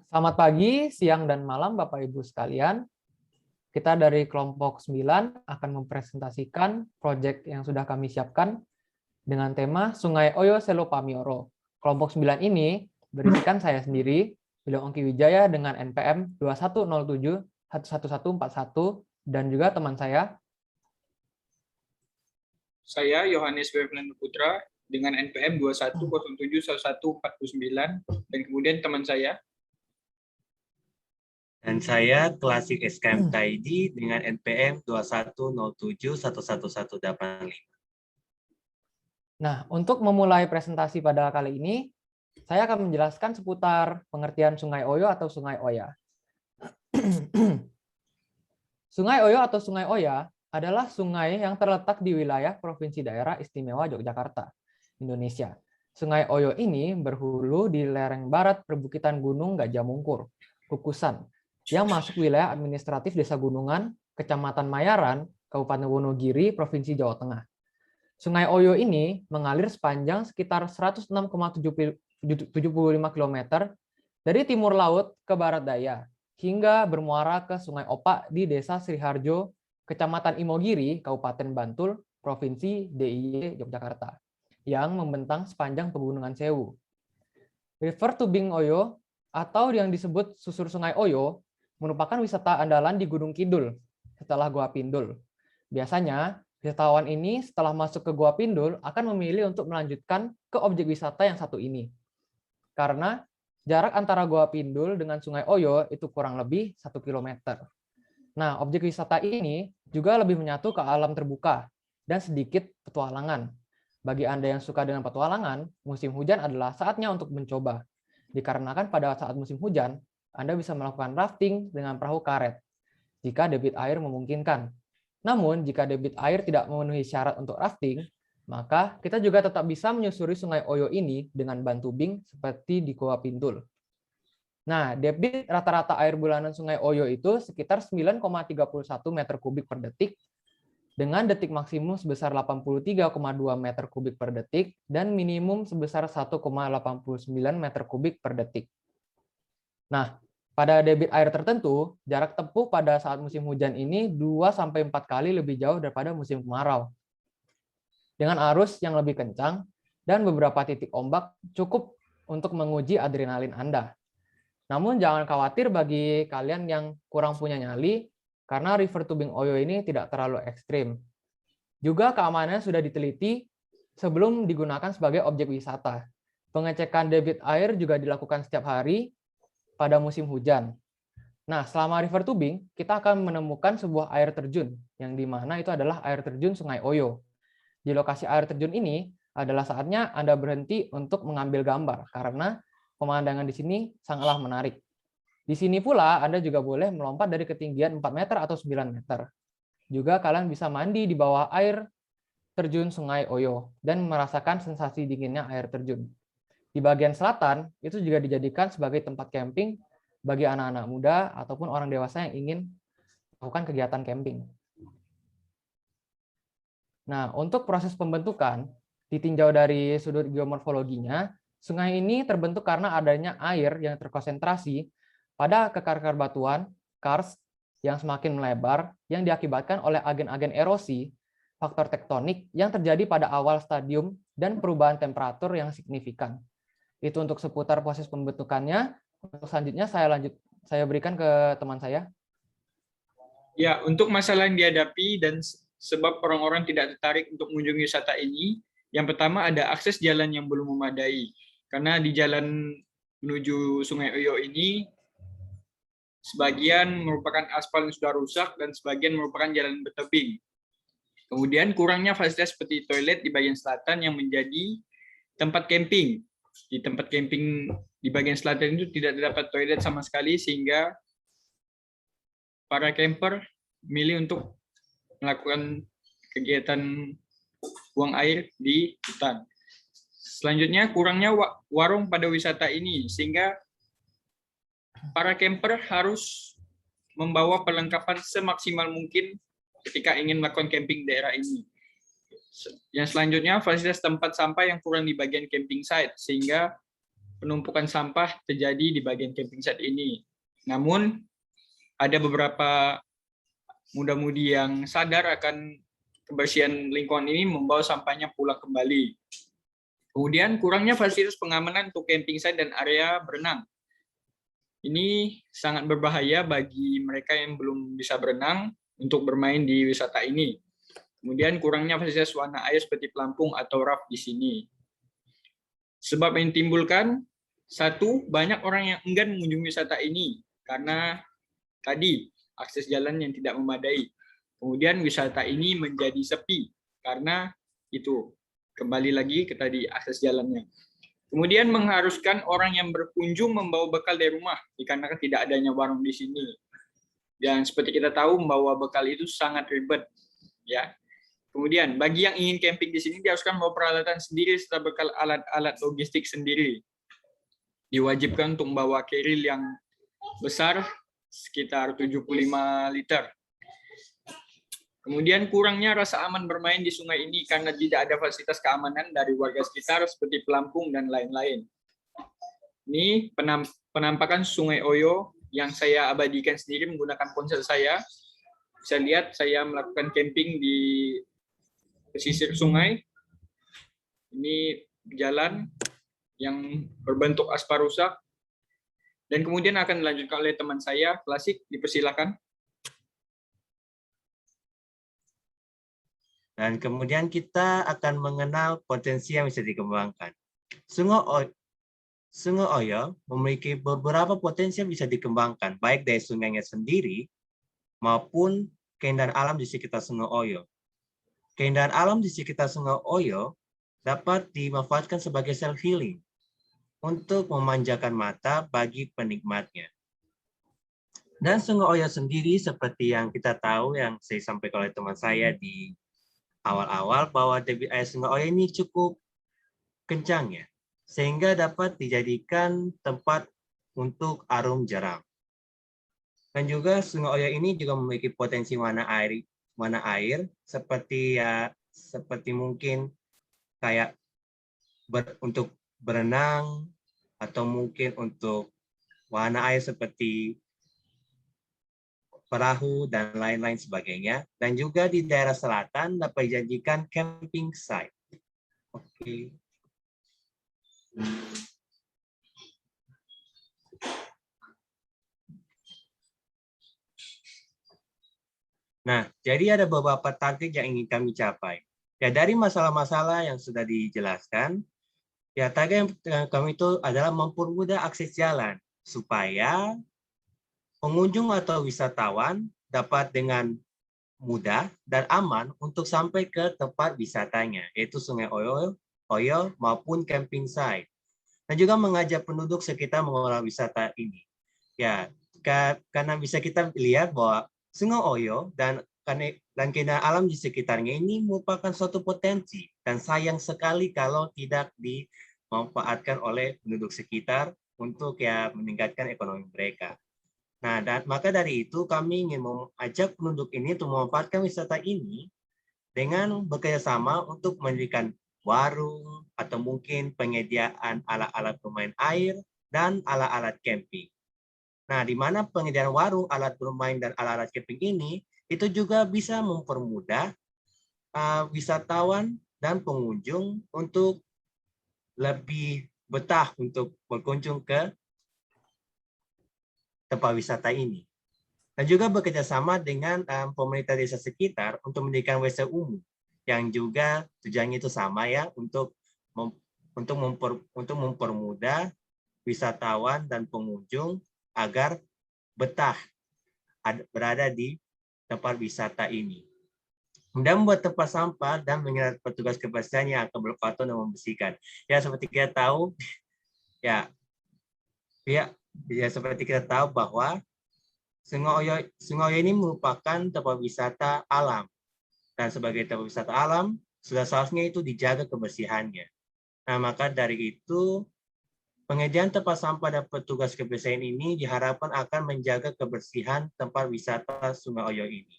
Selamat pagi, siang, dan malam Bapak Ibu sekalian. Kita dari kelompok 9 akan mempresentasikan proyek yang sudah kami siapkan dengan tema Sungai Oyo Selo Pamioro. Kelompok 9 ini berisikan saya sendiri, William Ongki Wijaya dengan NPM 2107-11141, dan juga teman saya. Saya Yohanes Fernando Putra dengan NPM 21071149, dan kemudian teman saya. Dan saya Klasik SKM ID dengan NPM 21071185. Nah, untuk memulai presentasi pada kali ini, saya akan menjelaskan seputar pengertian Sungai Oyo atau Sungai Oya. Sungai Oyo atau Sungai Oya adalah sungai yang terletak di wilayah Provinsi Daerah Istimewa Yogyakarta, Indonesia. Sungai Oyo ini berhulu di lereng barat perbukitan Gunung Gajah Mungkur, Kukusan, yang masuk wilayah administratif Desa Gunungan, Kecamatan Mayaran, Kabupaten Wonogiri, Provinsi Jawa Tengah. Sungai Oyo ini mengalir sepanjang sekitar 106,75 km dari timur laut ke barat daya, hingga bermuara ke Sungai Opak di Desa Sriharjo, Kecamatan Imogiri, Kabupaten Bantul, Provinsi DIY Yogyakarta, yang membentang sepanjang Pegunungan Sewu. River Tubing Oyo, atau yang disebut susur Sungai Oyo, merupakan wisata andalan di Gunung Kidul setelah Gua Pindul. Biasanya, wisatawan ini setelah masuk ke Gua Pindul akan memilih untuk melanjutkan ke objek wisata yang satu ini. Karena jarak antara Gua Pindul dengan Sungai Oyo itu kurang lebih 1 km. Nah, objek wisata ini juga lebih menyatu ke alam terbuka dan sedikit petualangan. Bagi Anda yang suka dengan petualangan, musim hujan adalah saatnya untuk mencoba. Dikarenakan pada saat musim hujan, Anda bisa melakukan rafting dengan perahu karet, jika debit air memungkinkan. Namun, jika debit air tidak memenuhi syarat untuk rafting, maka kita juga tetap bisa menyusuri Sungai Oyo ini dengan ban tubing seperti di Gua Pindul. Nah, debit rata-rata air bulanan Sungai Oyo itu sekitar 9,31 meter kubik per detik, dengan detik maksimum sebesar 83,2 meter kubik per detik, dan minimum sebesar 1,89 meter kubik per detik. Nah, pada debit air tertentu, jarak tempuh pada saat musim hujan ini 2-4 kali lebih jauh daripada musim kemarau. Dengan arus yang lebih kencang dan beberapa titik ombak cukup untuk menguji adrenalin Anda. Namun jangan khawatir bagi kalian yang kurang punya nyali, karena River Tubing Oyo ini tidak terlalu ekstrim. Juga keamanannya sudah diteliti sebelum digunakan sebagai objek wisata. Pengecekan debit air juga dilakukan setiap hari pada musim hujan. Nah, selama river tubing, kita akan menemukan sebuah air terjun, yang dimana itu adalah air terjun Sungai Oyo. Di lokasi air terjun ini adalah saatnya Anda berhenti untuk mengambil gambar, karena pemandangan di sini sangatlah menarik. Di sini pula Anda juga boleh melompat dari ketinggian 4 meter atau 9 meter. Juga kalian bisa mandi di bawah air terjun Sungai Oyo dan merasakan sensasi dinginnya air terjun. Di bagian selatan, itu juga dijadikan sebagai tempat camping bagi anak-anak muda ataupun orang dewasa yang ingin melakukan kegiatan camping. Nah, untuk proses pembentukan, ditinjau dari sudut geomorfologinya, sungai ini terbentuk karena adanya air yang terkonsentrasi pada kekar-kekar batuan, karst, yang semakin melebar, yang diakibatkan oleh agen-agen erosi, faktor tektonik yang terjadi pada awal stadium, dan perubahan temperatur yang signifikan. Itu untuk seputar proses pembentukannya. Untuk selanjutnya saya berikan ke teman saya. Ya, untuk masalah yang dihadapi dan sebab orang-orang tidak tertarik untuk mengunjungi wisata ini, yang pertama ada akses jalan yang belum memadai. Karena di jalan menuju Sungai Oyo ini, sebagian merupakan aspal yang sudah rusak dan sebagian merupakan jalan bertebing. Kemudian kurangnya fasilitas seperti toilet di bagian selatan yang menjadi tempat camping. Di tempat camping di bagian selatan itu tidak terdapat toilet sama sekali, sehingga para camper memilih untuk melakukan kegiatan buang air di hutan. Selanjutnya, kurangnya warung pada wisata ini, sehingga para camper harus membawa perlengkapan semaksimal mungkin ketika ingin melakukan camping daerah ini. Yang selanjutnya, fasilitas tempat sampah yang kurang di bagian camping site, sehingga penumpukan sampah terjadi di bagian camping site ini. Namun, ada beberapa muda-mudi yang sadar akan kebersihan lingkungan ini membawa sampahnya pulang kembali. Kemudian, kurangnya fasilitas pengamanan untuk camping site dan area berenang. Ini sangat berbahaya bagi mereka yang belum bisa berenang untuk bermain di wisata ini. Kemudian kurangnya fasilitas warna air seperti pelampung atau raft di sini. Sebab yang timbulkan, satu, banyak orang yang enggan mengunjungi wisata ini karena tadi akses jalan yang tidak memadai. Kemudian wisata ini menjadi sepi karena itu kembali lagi ke tadi akses jalannya. Kemudian mengharuskan orang yang berkunjung membawa bekal dari rumah dikarenakan tidak adanya warung di sini. Dan seperti kita tahu membawa bekal itu sangat ribet, ya. Kemudian bagi yang ingin camping di sini diharuskan membawa peralatan sendiri serta bekal alat-alat logistik sendiri. Diwajibkan untuk membawa keril yang besar sekitar 75 liter. Kemudian kurangnya rasa aman bermain di sungai ini karena tidak ada fasilitas keamanan dari warga sekitar seperti pelampung dan lain-lain. Ini penampakan Sungai Oyo yang saya abadikan sendiri menggunakan ponsel saya. Bisa lihat saya melakukan camping di pesisir sungai. Ini jalan yang berbentuk aspal rusak. Dan kemudian akan dilanjutkan oleh teman saya, Klasik, dipersilakan. Dan kemudian kita akan mengenal potensi yang bisa dikembangkan. Sungai Oyo memiliki beberapa potensi yang bisa dikembangkan, baik dari sungainya sendiri maupun keindahan alam di sekitar Sungai Oyo. Keindahan alam di sekitar Sungai Oyo dapat dimanfaatkan sebagai self-healing untuk memanjakan mata bagi penikmatnya. Dan Sungai Oyo sendiri seperti yang kita tahu, yang saya sampaikan oleh teman saya di awal-awal, bahwa debit air Sungai Oyo ini cukup kencang ya, sehingga dapat dijadikan tempat untuk arum jeram. Dan juga Sungai Oyo ini juga memiliki potensi warna air seperti mungkin kayak untuk berenang atau mungkin untuk warna air seperti perahu dan lain-lain sebagainya. Dan juga di daerah selatan dapat dijadikan camping site. Oke. Nah, jadi ada beberapa target yang ingin kami capai. Ya, dari masalah-masalah yang sudah dijelaskan, ya target yang kami itu adalah mempermudah akses jalan supaya pengunjung atau wisatawan dapat dengan mudah dan aman untuk sampai ke tempat wisatanya, yaitu Sungai Oyo maupun camping site. Dan juga mengajak penduduk sekitar mengelola wisata ini. Ya, karena bisa kita lihat bahwa Sungai Oyo dan keindahan alam di sekitarnya ini merupakan suatu potensi dan sayang sekali kalau tidak dimanfaatkan oleh penduduk sekitar untuk ya meningkatkan ekonomi mereka. Nah, maka dari itu kami ingin mengajak penduduk ini untuk memanfaatkan wisata ini dengan bekerjasama untuk mendirikan warung atau mungkin penyediaan alat-alat bermain air dan alat-alat camping. Nah, di mana penyediaan warung, alat bermain, dan alat-alat camping ini itu juga bisa mempermudah wisatawan dan pengunjung untuk lebih betah untuk berkunjung ke tempat wisata ini. Dan juga bekerjasama dengan pemerintah desa sekitar untuk mendirikan WC umum yang juga tujuannya itu sama ya, untuk mempermudah wisatawan dan pengunjung agar betah berada di tempat wisata ini. Dan membuat tempat sampah dan mengingat petugas kebersihan yang akan berpantau dan membersihkan. Ya, seperti kita tahu, ya seperti kita tahu bahwa Sungai Oyo ini merupakan tempat wisata alam. Dan sebagai tempat wisata alam, sudah seharusnya itu dijaga kebersihannya. Nah, maka dari itu, penyediaan tempat sampah dan petugas kebersihan ini diharapkan akan menjaga kebersihan tempat wisata Sungai Oyo ini.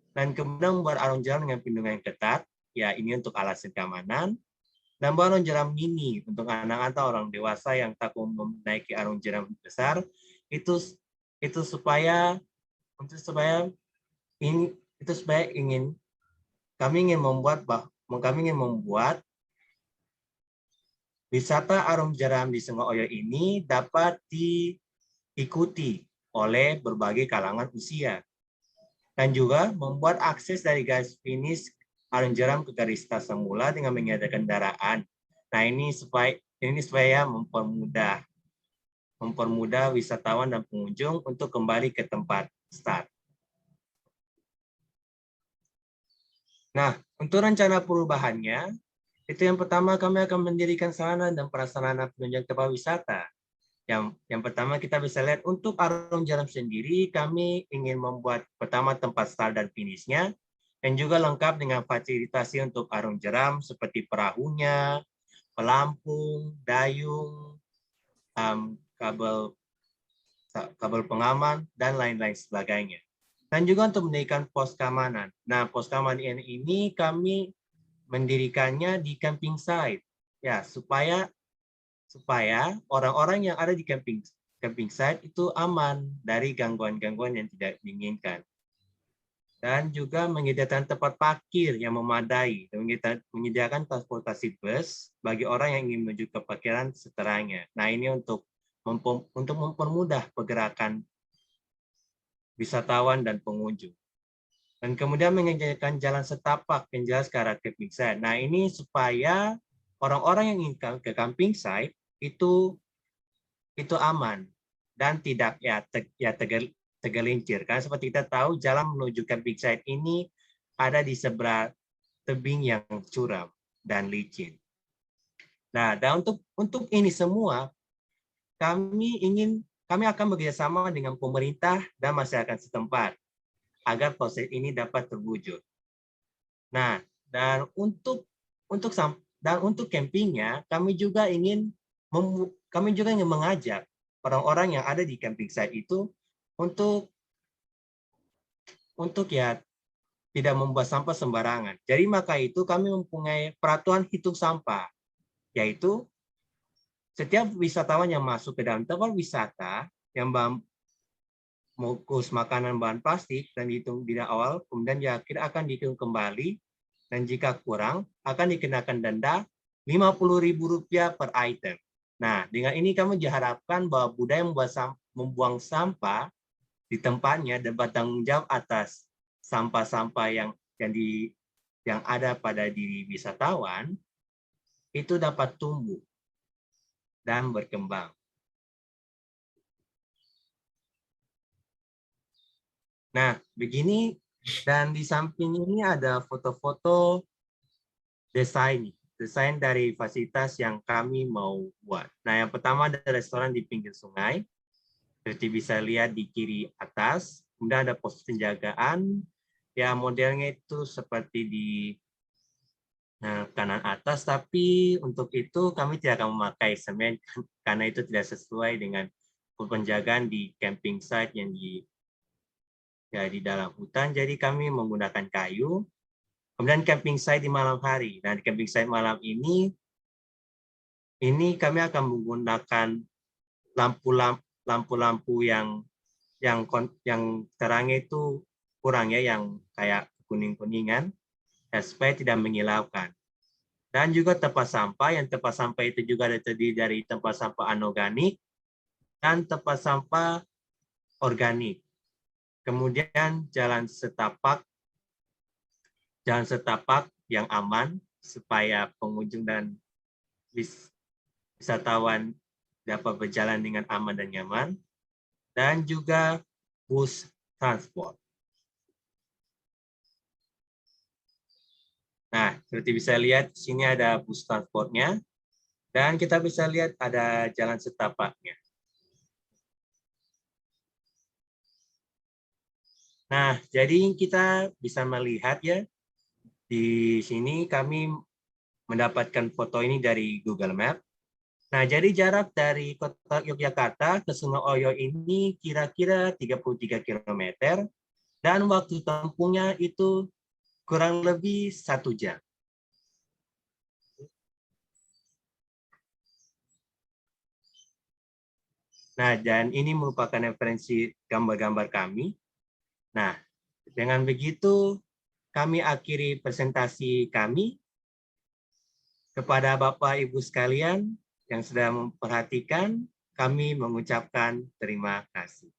Dan kemudian membuat arung jalan dengan perlindungan yang ketat, ya ini untuk alasan keamanan. Dan arung jeram mini untuk anak atau orang dewasa yang takut menaiki arung jeram besar itu supaya kami ingin membuat wisata arung jeram di Sungai Oyo ini dapat diikuti oleh berbagai kalangan usia dan juga membuat akses dari garis finish arung jeram ke garis start semula dengan mengiadah kendaraan. Nah, ini supaya mempermudah wisatawan dan pengunjung untuk kembali ke tempat start. Nah, untuk rencana perubahannya, itu yang pertama kami akan mendirikan sarana dan prasarana penunjang tempat wisata. Yang pertama kita bisa lihat untuk arung jeram sendiri, kami ingin membuat pertama tempat start dan finishnya, dan juga lengkap dengan fasilitasi untuk arung jeram seperti perahunya, pelampung, dayung, kabel pengaman, dan lain-lain sebagainya. Dan juga untuk mendirikan pos keamanan. Nah, pos keamanan ini kami mendirikannya di camping site, ya supaya orang-orang yang ada di camping site itu aman dari gangguan-gangguan yang tidak diinginkan. Dan juga menyediakan tempat parkir yang memadai dan menyediakan transportasi bus bagi orang yang ingin menuju ke parkiran seteranya. Nah, ini untuk mempermudah pergerakan wisatawan dan pengunjung. Dan kemudian menyediakan jalan setapak yang jelas ke arah camping site. Nah, ini supaya orang-orang yang ingin ke camping site itu aman dan tidak tergelincir. Karena seperti kita tahu, jalan menuju camping site ini ada di sebelah tebing yang curam dan licin. Nah, dan untuk ini semua, kami akan bekerjasama dengan pemerintah dan masyarakat setempat agar proses ini dapat terwujud. Nah, dan untuk campingnya, kami juga ingin mengajak orang-orang yang ada di camping site itu untuk ya tidak membuang sampah sembarangan. Jadi maka itu kami mempunyai peraturan hitung sampah, yaitu setiap wisatawan yang masuk ke dalam tempat wisata yang bungkus makanan bahan plastik dan dihitung di awal, kemudian akan dihitung kembali, dan jika kurang akan dikenakan denda Rp50.000 per item. Nah, dengan ini kami diharapkan bahwa budaya membuang sampah di tempatnya dan bertanggung jawab atas sampah-sampah yang ada pada diri wisatawan itu dapat tumbuh dan berkembang. Nah, begini, dan di samping ini ada foto-foto desain dari fasilitas yang kami mau buat. Nah, yang pertama ada restoran di pinggir sungai, seperti bisa lihat di kiri atas. Kemudian ada pos penjagaan, ya modelnya itu seperti di kanan atas, tapi untuk itu kami tidak akan memakai semen karena itu tidak sesuai dengan penjagaan di camping site yang di dalam hutan. Jadi kami menggunakan kayu. Kemudian camping site di malam hari. Nah, di camping site malam ini kami akan menggunakan lampu-lampu yang terangnya itu kurang ya, yang kayak kuning-kuningan, supaya tidak menyilaukan. Dan juga tempat sampah itu juga terdiri dari tempat sampah anorganik dan tempat sampah organik. Kemudian jalan setapak yang aman supaya pengunjung dan wisatawan dapat berjalan dengan aman dan nyaman, dan juga bus transport. Nah, seperti bisa lihat di sini ada bus transportnya, dan kita bisa lihat ada jalan setapaknya. Nah, jadi kita bisa melihat ya, di sini kami mendapatkan foto ini dari Google Maps. Nah, jadi jarak dari kota Yogyakarta ke Sungai Oyo ini kira-kira 33 km, dan waktu tempuhnya itu kurang lebih 1 jam. Nah, dan ini merupakan referensi gambar-gambar kami. Nah, dengan begitu kami akhiri presentasi kami. Kepada Bapak Ibu sekalian yang sudah memperhatikan, kami mengucapkan terima kasih.